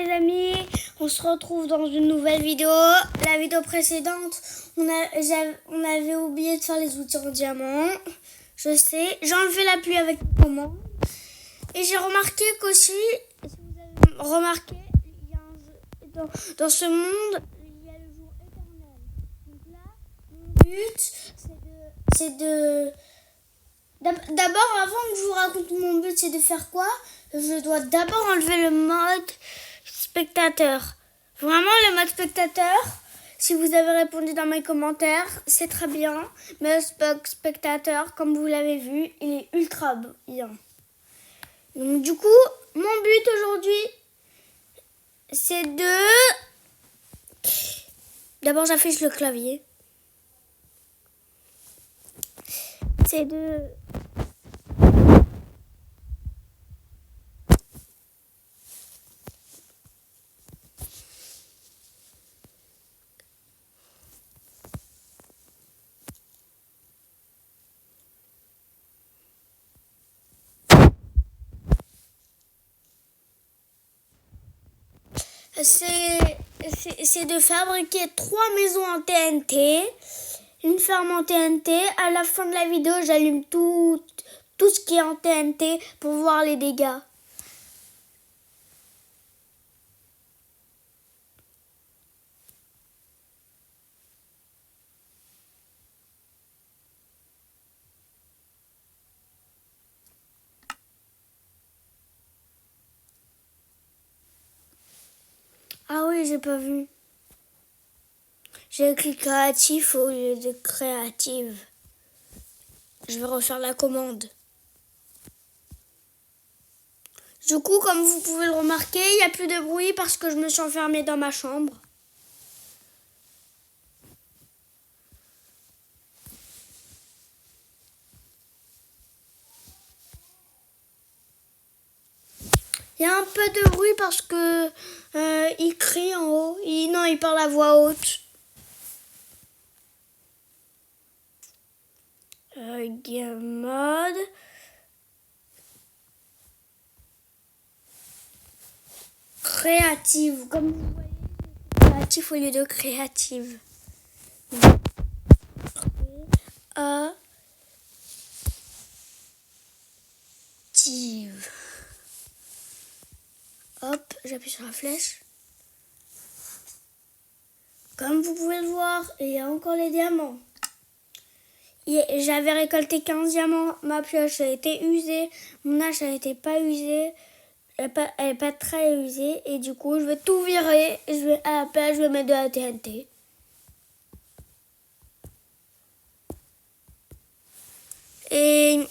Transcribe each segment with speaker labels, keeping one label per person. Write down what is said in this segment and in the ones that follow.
Speaker 1: les amis, on se retrouve dans une nouvelle vidéo. La vidéo précédente, on avait oublié de faire les outils en diamant. Je sais, j'ai enlevé la pluie avec le commande. Et j'ai remarqué qu'aussi, si vous avez remarqué, il y a un jeu, dans ce monde, il y a le jour éternel. Donc là, mon but, c'est de d'abord, avant que je vous raconte mon but, c'est de faire quoi? Je dois d'abord enlever le mode spectateur. Vraiment, le mode spectateur, si vous avez répondu dans mes commentaires, c'est très bien. Mais le spectateur, comme vous l'avez vu, il est ultra bien. Donc du coup, mon but aujourd'hui, c'est de... D'abord, j'affiche le clavier. C'est de... C'est de fabriquer 3 maisons en TNT, une ferme en TNT. À la fin de la vidéo, j'allume tout ce qui est en TNT pour voir les dégâts. Ah oui, j'ai pas vu. J'ai écrit créatif au lieu de créative. Je vais refaire la commande. Du coup, comme vous pouvez le remarquer, il n'y a plus de bruit parce que je me suis enfermée dans ma chambre. Il y a un peu de bruit parce que il crie en haut. Non, il parle à voix haute. Game mode. Créative. Comme vous voyez, créatif au lieu de créative. Créative. Hop, j'appuie sur la flèche. Comme vous pouvez le voir, il y a encore les diamants. J'avais récolté 15 diamants, ma pioche a été usée, mon hache a été pas usée, elle est pas très usée, et du coup je vais tout virer, et à la place je vais mettre de la TNT. Et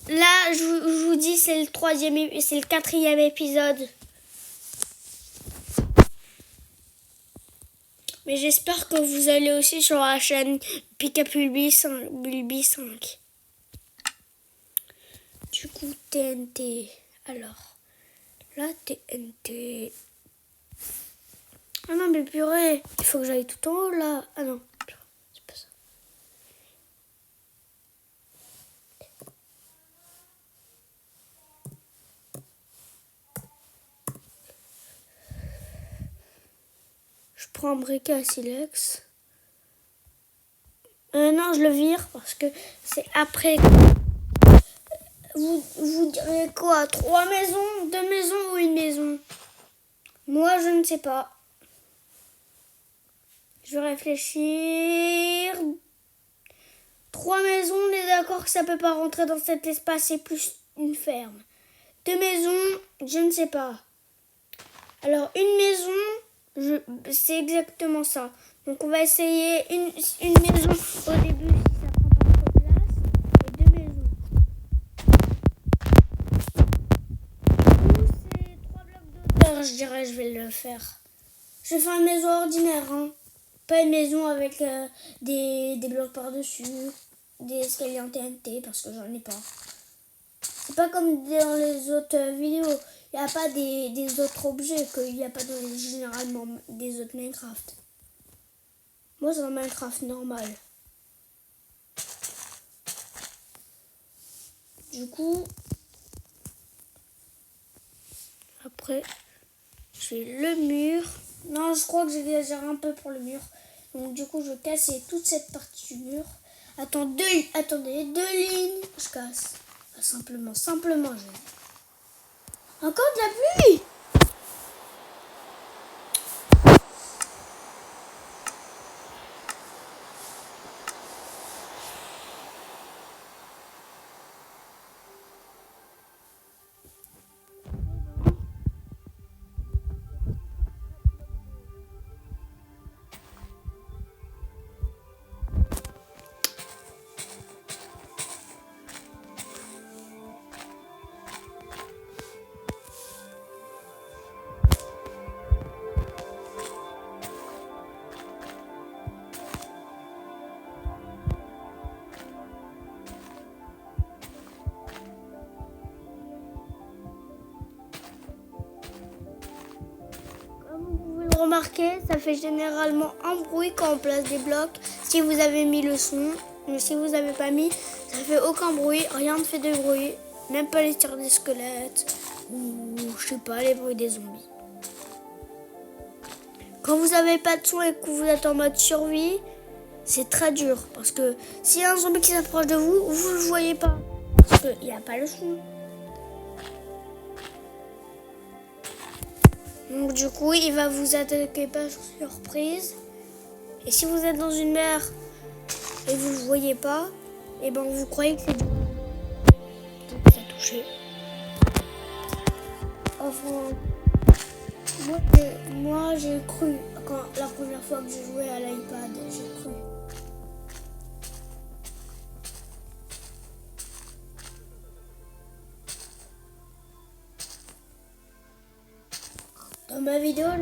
Speaker 1: là je vous dis c'est le 4e épisode. Mais j'espère que vous allez aussi sur la chaîne Picapulbi 5. Du coup, TNT. Alors, la TNT. Ah non, mais purée, il faut que j'aille tout en haut là. Ah non, c'est pas ça. Je prends un briquet à silex. Non, je le vire parce que c'est après. Vous direz quoi? 3 maisons, 2 maisons ou une maison? Moi, je ne sais pas. Je vais réfléchir. 3 maisons, on est d'accord que ça peut pas rentrer dans cet espace, c'est plus une ferme. 2 maisons, je ne sais pas. Alors, une maison, c'est exactement ça. Donc, on va essayer une maison au début si ça prend pas trop de place. Et 2 maisons. C'est 3 blocs d'auteur, je dirais, je vais le faire. Je vais faire une maison ordinaire, hein. Pas une maison avec des blocs par-dessus, des escaliers en TNT, parce que j'en ai pas. C'est pas comme dans les autres vidéos. Il n'y a pas des autres objets qu'il n'y a pas généralement des autres Minecraft. Moi, c'est un Minecraft normal. Du coup, après, je fais le mur. Non, je crois que j'exagère un peu pour le mur. Donc du coup, je vais casser toute cette partie du mur. Attendez, deux lignes. Je casse. Simplement, Encore de la pluie. Remarquez, ça fait généralement un bruit quand on place des blocs. Si vous avez mis le son, mais si vous n'avez pas mis, ça fait aucun bruit, rien ne fait de bruit, même pas les tirs des squelettes ou je sais pas, les bruits des zombies. Quand vous n'avez pas de son et que vous êtes en mode survie, c'est très dur parce que s'il y a un zombie qui s'approche de vous, vous ne le voyez pas parce qu'il n'y a pas le son. Donc du coup, il va vous attaquer par surprise. Et si vous êtes dans une mer et vous ne le voyez pas, et ben vous croyez que c'est du... Ça a touché. Enfin, moi j'ai cru, quand la première fois que j'ai joué à l'iPad, j'ai cru. Dans ma vidéo là,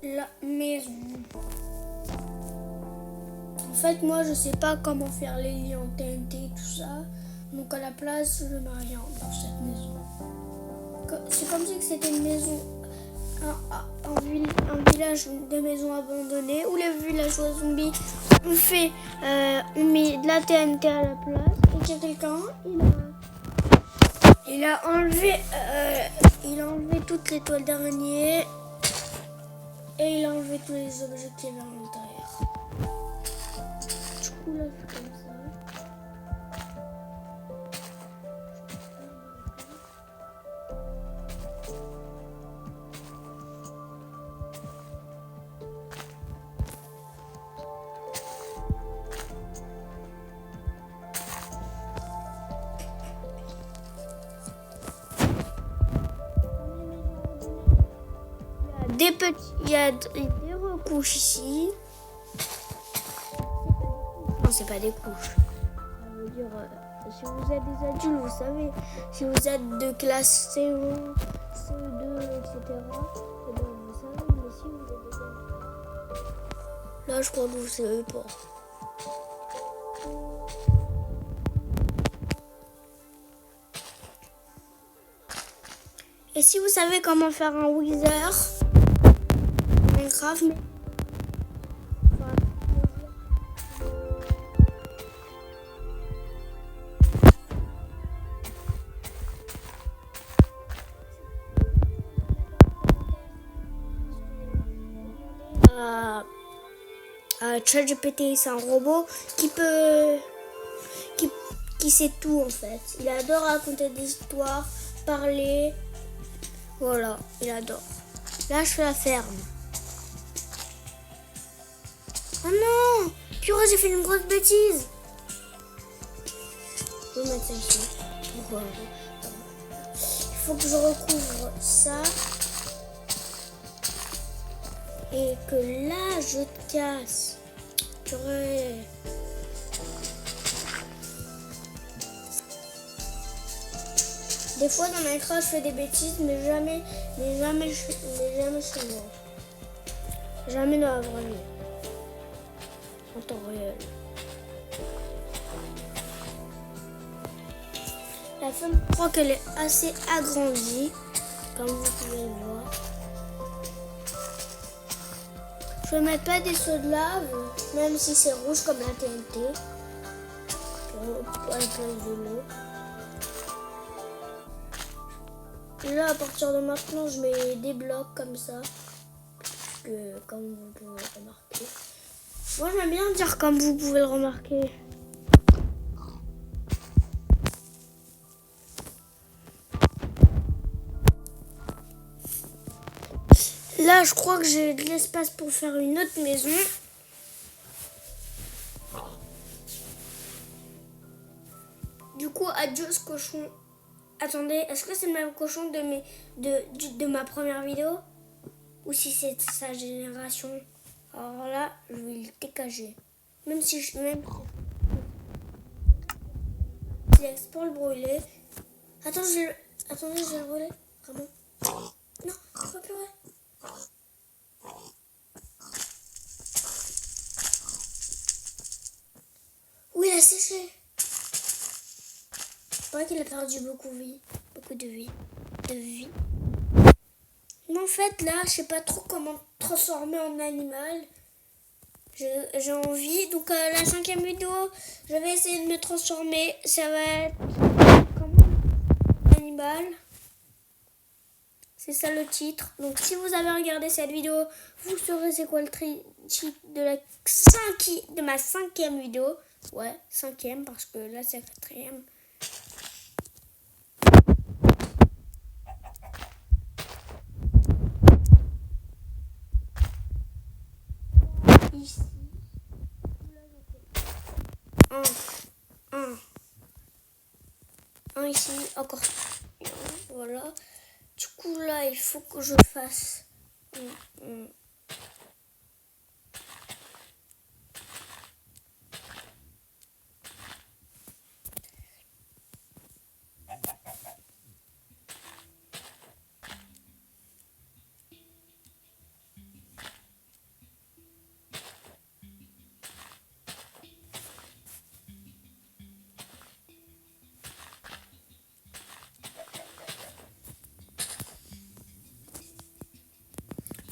Speaker 1: la maison. En fait, moi je sais pas comment faire les liens en TNT et tout ça. Donc à la place, je mets rien dans cette maison. C'est comme si c'était une maison, un village de maisons abandonnées où les villageois zombies ont mis de la TNT à la place. Et qu'il y a quelqu'un, il a enlevé toutes les toiles d'araignée et il a enlevé tous les objets qu'il y avait à l'intérieur. Du coup là c'est comme ça. Il y a des recouches ici. Non, c'est pas des couches. Ça veut dire, si vous êtes des adultes, vous savez. Si vous êtes de classe CO, CO2, etc. Et ben, vous savez, mais si vous êtes des adultes. Là, je crois que vous savez pas. Et si vous savez comment faire un Wither, Minecraft, mais ChatGPT, c'est un robot qui sait tout en fait. Il adore raconter des histoires, parler. Voilà, il adore. Là, je fais la ferme. Oh non! Purée, j'ai fait une grosse bêtise. Je vais mettre ça ici. Pourquoi? Il faut que je recouvre ça. Et que là, je casse. Purée. Des fois dans Minecraft je fais des bêtises, mais jamais chez moi. Jamais dans la vraie vie. En temps réel. La femme, je crois qu'elle est assez agrandie, comme vous pouvez le voir. Je ne vais mettre pas des seaux de lave, même si c'est rouge comme la TNT. Pour la place de l'eau. Là, à partir de maintenant, je mets des blocs comme ça. Que, comme vous pouvez le remarquer. Moi, j'aime bien dire comme vous pouvez le remarquer. Là, je crois que j'ai de l'espace pour faire une autre maison. Du coup, adieu ce cochon. Attendez, est-ce que c'est le même cochon de ma première vidéo? Ou si c'est de sa génération? Alors là, je vais le dégager. Même si je... C'est pour le brûler. Attendez, je vais le brûler. Vraiment. Non, faut pas pleurer. Oui, il a séché. Je crois qu'il a perdu beaucoup de vie. Mais en fait, là, je sais pas trop comment transformer en animal. J'ai envie. Donc, la 5e vidéo, je vais essayer de me transformer. Ça va être comme un animal. C'est ça le titre. Donc, si vous avez regardé cette vidéo, vous saurez c'est quoi le titre de ma 5e vidéo. Ouais, 5e, parce que là, c'est la 4e. Ici. Un ici, encore. Voilà. Du coup, là, il faut que je fasse...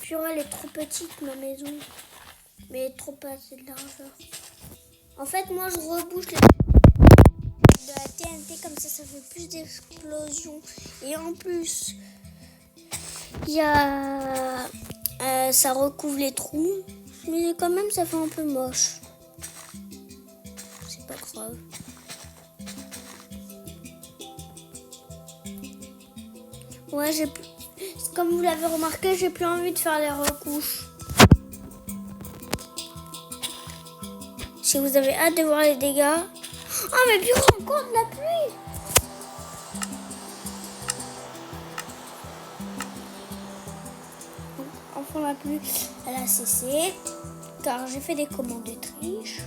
Speaker 1: Purée, elle est trop petite, ma maison. Mais trop pas assez de largeur. En fait, moi, je rebouche de la TNT, comme ça fait plus d'explosions. Et en plus, il y a... ça recouvre les trous. Mais quand même, ça fait un peu moche. C'est pas grave. Ouais, comme vous l'avez remarqué, j'ai plus envie de faire les recouches. Si vous avez hâte de voir les dégâts... Oh, mais purée, encore de la pluie! Enfin, la pluie, elle a cessé. Car j'ai fait des commandes de triche.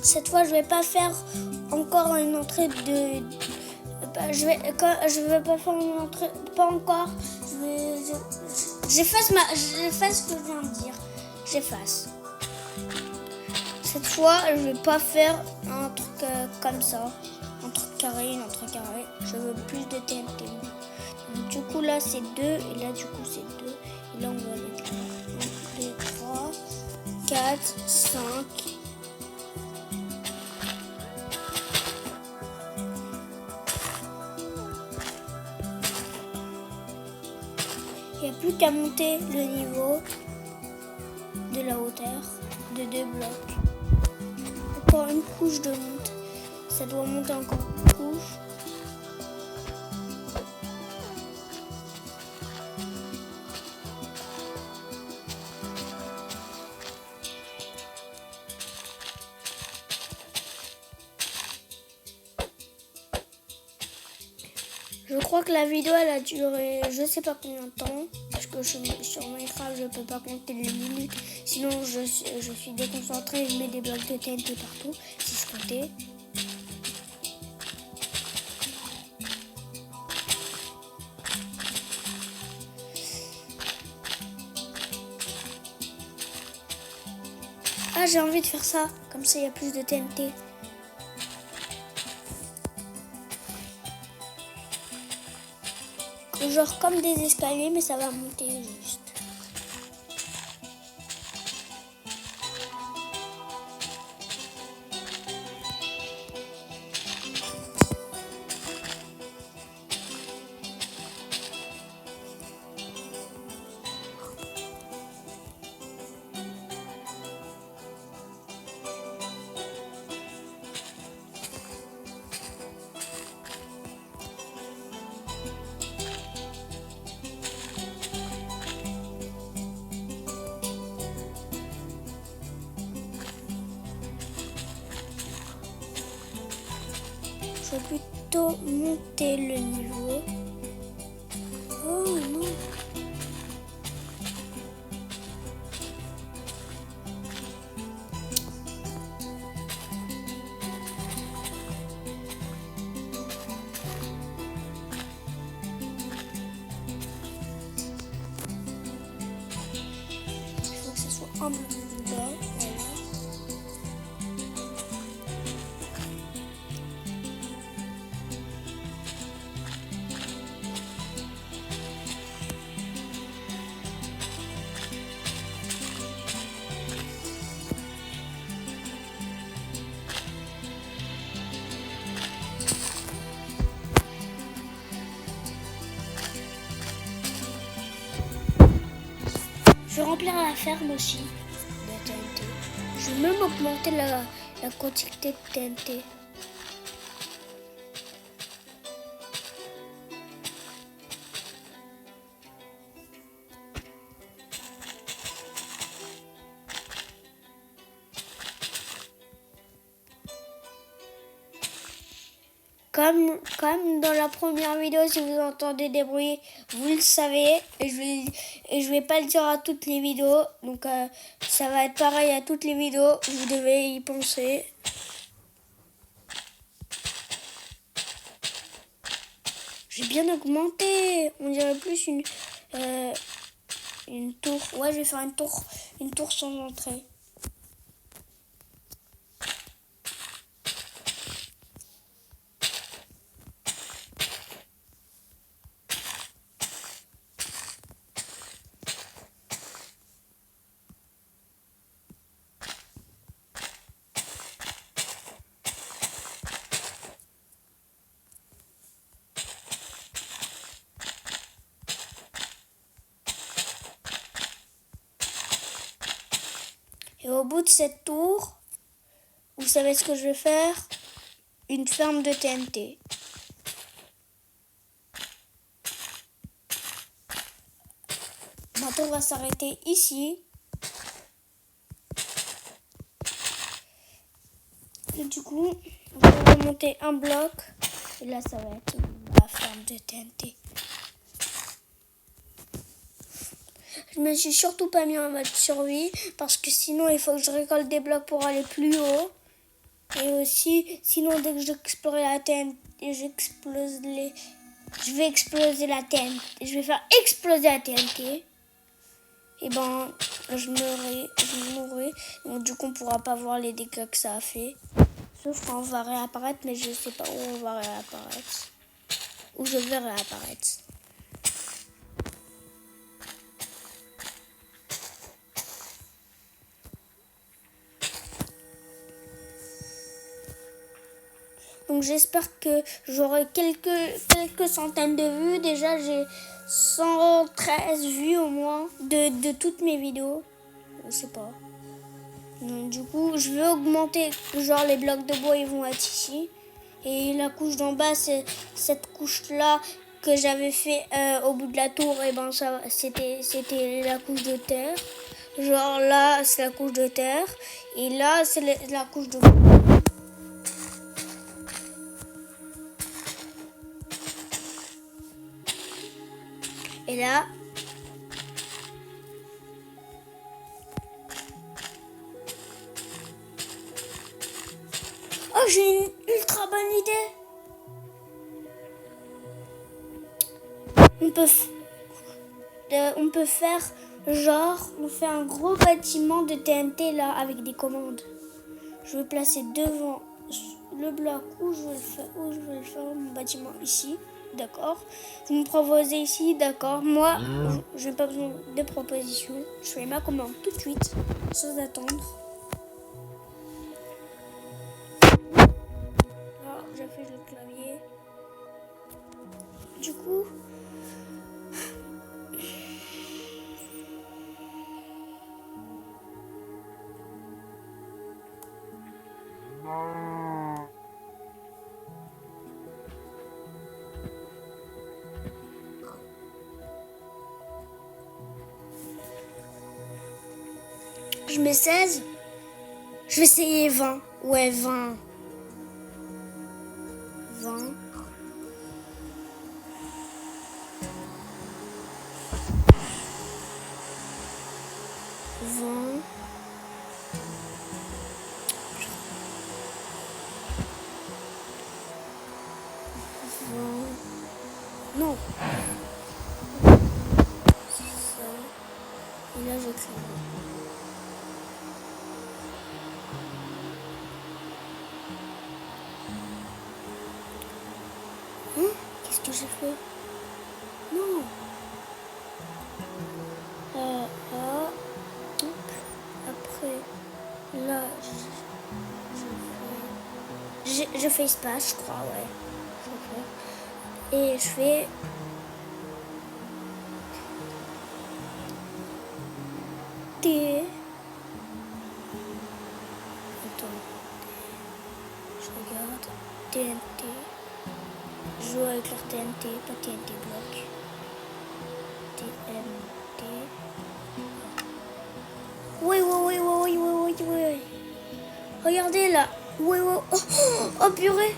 Speaker 1: Cette fois, je vais pas faire encore une entrée de... Je vais pas faire une entrée... Pas encore. J'efface ce que je viens de dire. J'efface. Cette fois, je vais pas faire un truc comme ça. Un truc carré, une entrée carrée. Je veux plus de TNT. Donc, du coup, là, c'est 2. Et là, du coup, c'est 2. Et là, on va mettre 1, 2, 3, 4, 5... Il n'y a plus qu'à monter le niveau de la hauteur de 2 blocs. Encore une couche de monte. Ça doit monter encore une couche. Je crois que la vidéo elle a duré je sais pas combien de temps. Parce que sur Minecraft je peux pas compter les minutes. Sinon, je suis déconcentrée et je mets des blocs de TNT partout, si je comptais. Ah, j'ai envie de faire ça. Comme ça, il y a plus de TNT. Genre comme des escaliers, mais ça va monter juste. Je vais plutôt monter le niveau. Oh non. Il faut que ce soit un peu plus bas. Voilà. Je vais remplir la ferme aussi de TNT. Je vais même augmenter la quantité de TNT. Comme dans la première vidéo, si vous entendez des bruits, vous le savez. Et je vais pas le dire à toutes les vidéos. Donc ça va être pareil à toutes les vidéos. Vous devez y penser. J'ai bien augmenté. On dirait plus une tour. Ouais, je vais faire une tour sans entrée. Et au bout de cette tour, vous savez ce que je vais faire? Une ferme de TNT. Ma tour va s'arrêter ici. Et du coup, je vais remonter un bloc. Et là, ça va être la ferme de TNT. Je me suis surtout pas mis en mode survie parce que sinon il faut que je récolte des blocs pour aller plus haut. Et aussi, sinon dès que j'explorerai la TNT, je vais exploser la TNT. Je vais faire exploser la TNT. Et ben, je mourrai. Donc du coup, on pourra pas voir les dégâts que ça a fait. Sauf quand on va réapparaître, mais je sais pas où on va réapparaître. Où je vais réapparaître. Donc j'espère que j'aurai quelques centaines de vues. Déjà j'ai 113 vues au moins de toutes mes vidéos. Je sais pas. Donc, du coup je vais augmenter. Genre les blocs de bois ils vont être ici. Et la couche d'en bas c'est cette couche là que j'avais fait au bout de la tour. Et ben ça c'était la couche de terre. Genre là c'est la couche de terre. Et là c'est la couche de bois. Et là, j'ai une ultra bonne idée. On peut faire genre, on fait un gros bâtiment de TNT là avec des commandes. Je vais placer devant le bloc où je veux le faire mon bâtiment ici. D'accord. Vous me proposez ici, d'accord. Moi, je n'ai pas besoin de propositions. Je fais ma commande tout de suite, sans attendre. Ah, j'affiche le clavier. Du coup, je mets 16. Je vais essayer 20. Ouais, 20. 20. Non. C'est ça. Et là, j'écris. Qu'est-ce que j'ai fait? Non. Donc, après, là, je fais espace, je crois, ouais. Et je fais T. Attends. Je regarde. TNT. Je joue avec leur TNT, pas TNT bloc. TNT. Oui. Regardez là. Oui. Oh purée.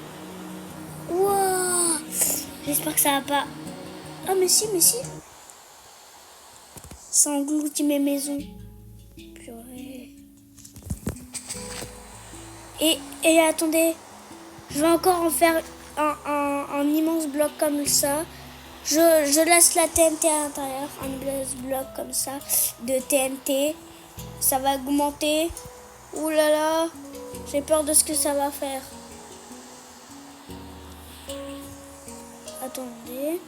Speaker 1: Wow. J'espère que ça va pas. Ah mais si. Ça engloutit mes maisons. Purée. Et attendez. Je vais encore en faire un immense bloc comme ça. Je laisse la TNT à l'intérieur. Un immense bloc comme ça de TNT. Ça va augmenter. Ouh là là. J'ai peur de ce que ça va faire. Attendez.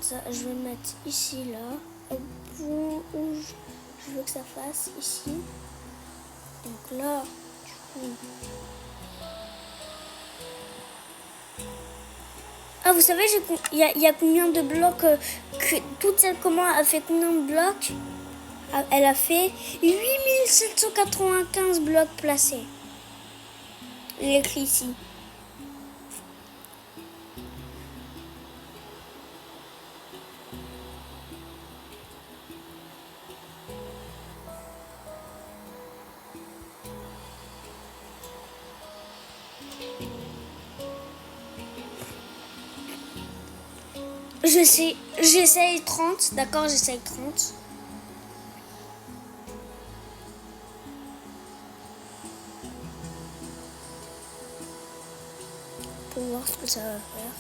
Speaker 1: Ça, je vais mettre ici, là. Au point où je veux que ça fasse, ici. Donc là, du coup... Ah, vous savez, il y a combien de blocs toute cette commande a fait combien de blocs? Elle a fait 8795 blocs placés. Il est écrit ici. J'essaye 30, d'accord, j'essaye 30. Pour voir ce que ça va faire.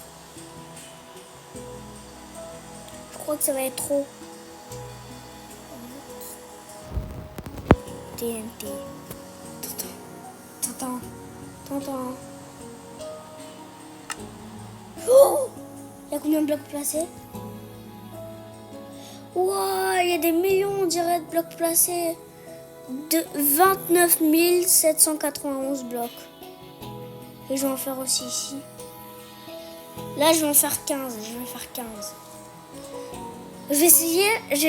Speaker 1: Je crois que ça va être trop. TNT. T'entends. Oh! Il y a combien de blocs placés? Wow, il y a des millions, on dirait, de blocs placés. De 29 791 blocs. Et je vais en faire aussi ici. Là, je vais en faire 15. Je vais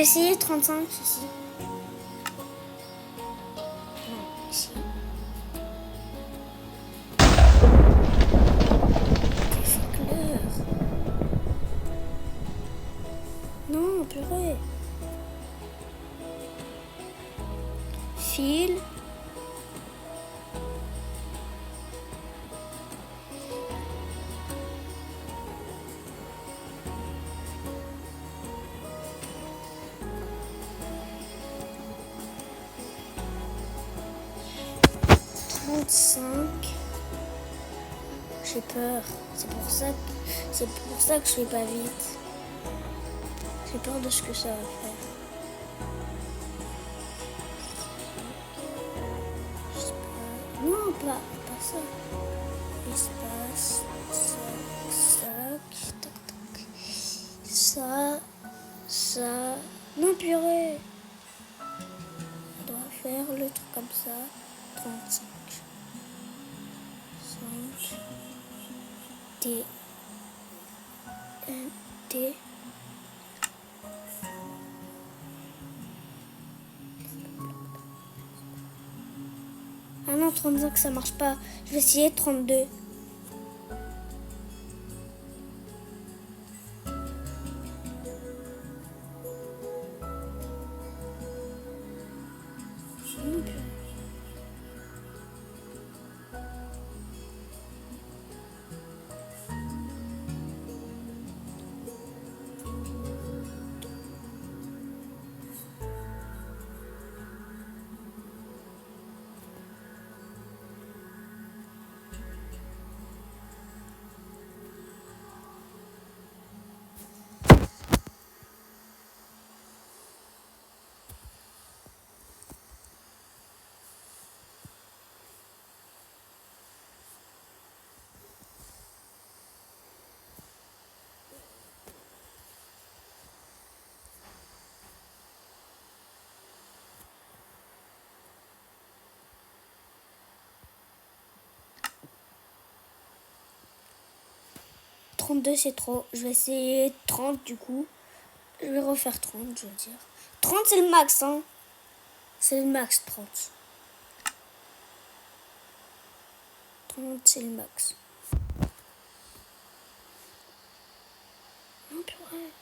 Speaker 1: essayer 35 ici. Non, ici. C'est clair. Non, purée. Fil. 35. J'ai peur. C'est pour ça que je fais pas vite. J'ai peur de ce que ça va faire. Non, pas ça. Espace, sac, tac, tac. Ça. Non, purée. On doit faire le truc comme ça. 35. 5. T. T. Ah non, 35 ça marche pas. Je vais essayer 32. « 32 c'est trop. Je vais essayer 30 du coup. Je vais refaire 30, je veux dire. 30 c'est le max, hein. C'est le max, 30. 30 c'est le max. Non, purée.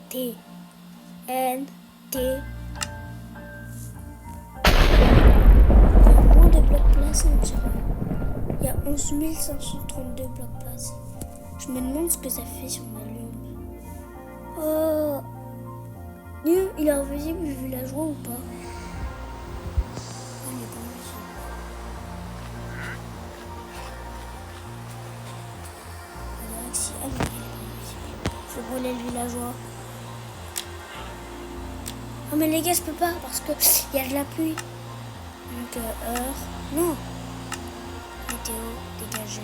Speaker 1: T. N. T. Il y a moins de blocs placés, on dirait. Il y a 11 532 blocs placés. Je me demande ce que ça fait sur ma lune. Oh. Il est invisible le villageois ou pas? Il est pas invisible. Ah non, il est pas invisible. Je vais brûler le villageois. Oh mais les gars, je peux pas parce que il y a de la pluie. Donc heure. Non. Météo, dégagé.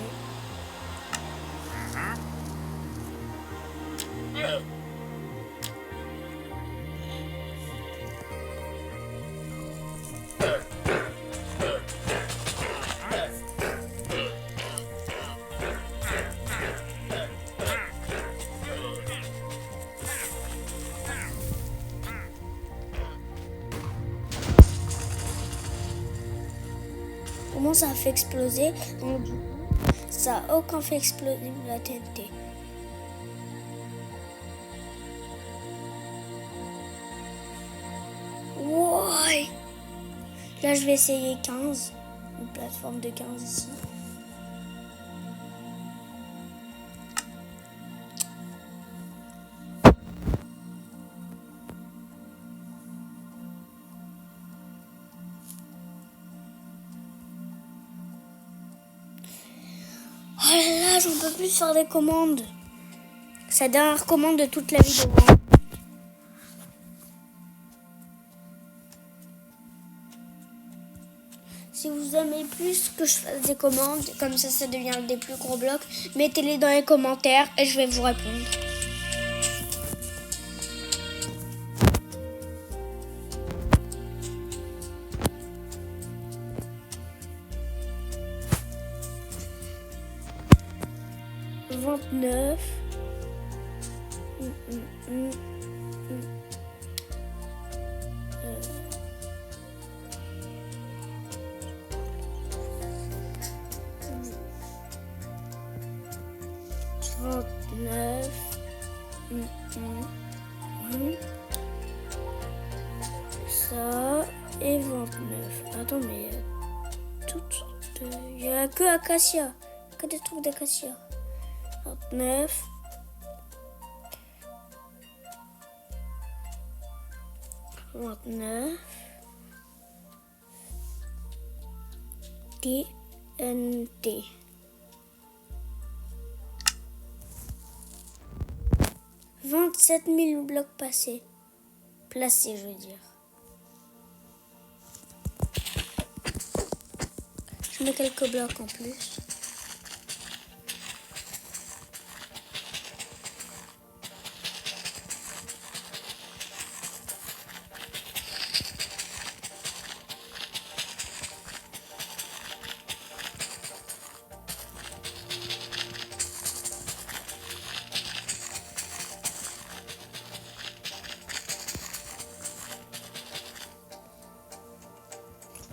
Speaker 1: Comment ça a fait exploser? Donc, ça a aucun fait exploser la TNT. Wow. Là, je vais essayer 15. Une plateforme de 15 ici. Oh là là, j'en peux plus faire des commandes. C'est la dernière commande de toute la vidéo. Si vous aimez plus que je fasse des commandes, comme ça devient des plus gros blocs, mettez-les dans les commentaires et je vais vous répondre. Vingt-neuf. 29. Ça et 29. Attends, mais il y a toutes sortes de... Il n'y a que acacia. Que des trucs d'acacia. 29. 29. TNT. 27 000 blocs placés, je veux dire. Je mets quelques blocs en plus.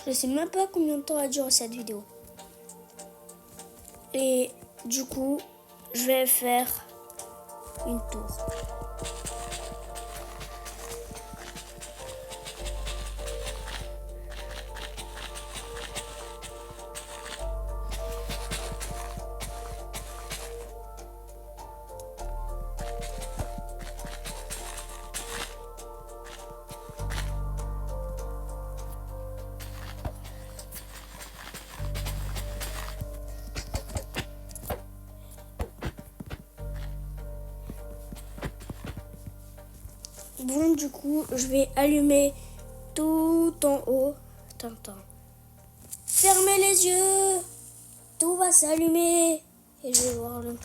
Speaker 1: Je sais même pas combien de temps a duré cette vidéo. Et du coup, je vais faire une tour. Bon, du coup, je vais allumer tout en haut. Attends. Fermez les yeux. Tout va s'allumer. Et je vais voir le...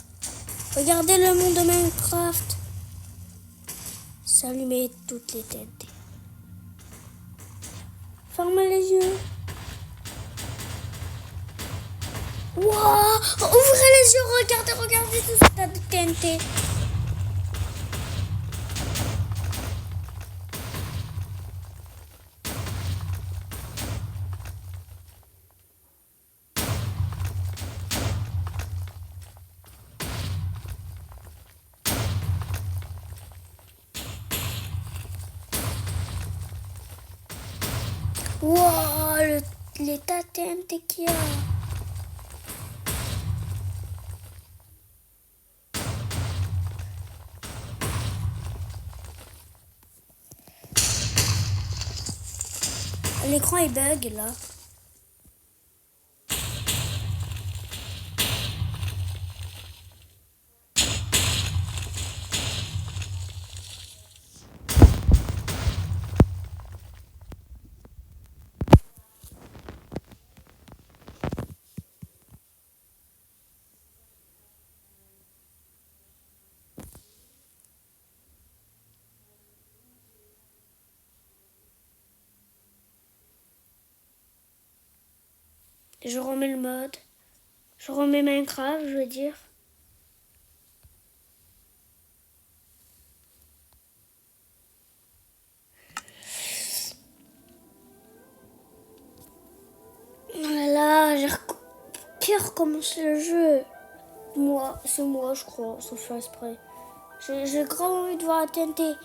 Speaker 1: Regardez le monde de Minecraft. S'allumer toutes les têtes. Fermez les yeux. Wow! Ouvrez les yeux. Regardez tout ça de TNT. Wow, l'état TNT qu'il y a. L'écran est bug là. Je remets le mode. Je remets Minecraft, je veux dire. Oh là là, qui a recommencé le jeu? C'est moi, je crois, sauf faire exprès. J'ai grave envie de voir la TNT.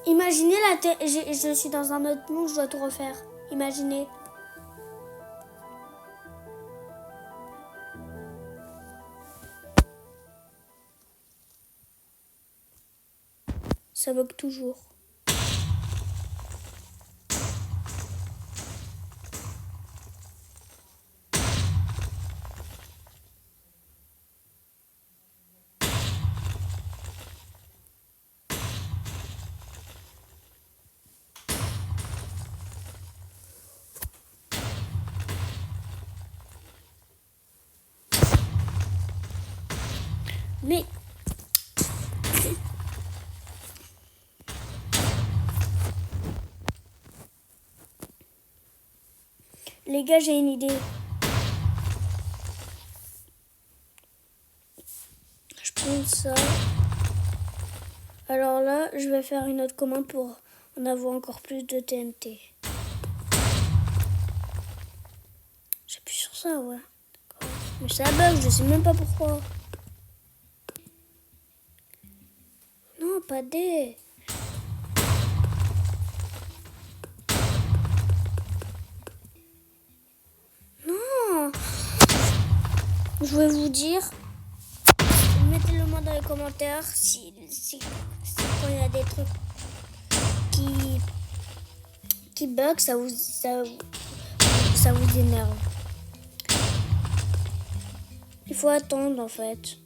Speaker 1: Imaginez la TNT. Je suis dans un autre monde, je dois tout refaire. Imaginez. Ça bug toujours. Mais les gars, j'ai une idée. Je prends ça. Alors là, je vais faire une autre commande pour en avoir encore plus de TNT. J'appuie sur ça, ouais. Mais ça bug, je sais même pas pourquoi. Non, pas D. Non. Je vais vous dire. Mettez-le moi dans les commentaires si quand il y a des trucs qui bug, ça vous énerve. Il faut attendre en fait.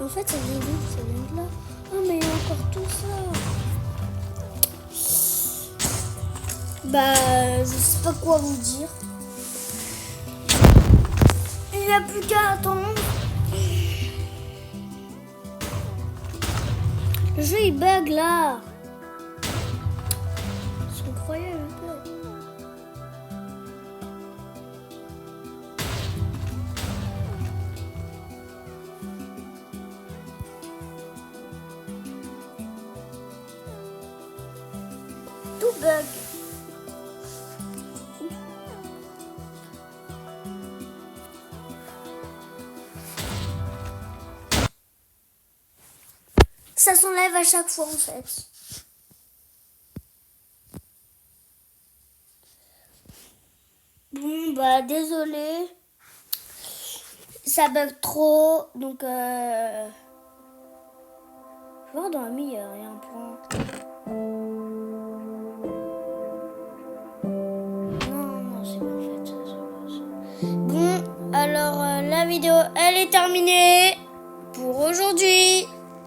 Speaker 1: En fait, ça vient d'où? Ça vient de là. Oh, mais il y a encore tout ça. Bah, je sais pas quoi vous dire. Il n'y a plus qu'à attendre. Le jeu il bug là. C'est incroyable le bug. Tout bug. Ça s'enlève à chaque fois en fait. Bon bah désolé. Ça bug trop. Donc je vais voir dans la meilleure, il y a un point. Non, c'est pas fait ça, c'est pas ça. Bon, alors la vidéo elle est terminée pour aujourd'hui.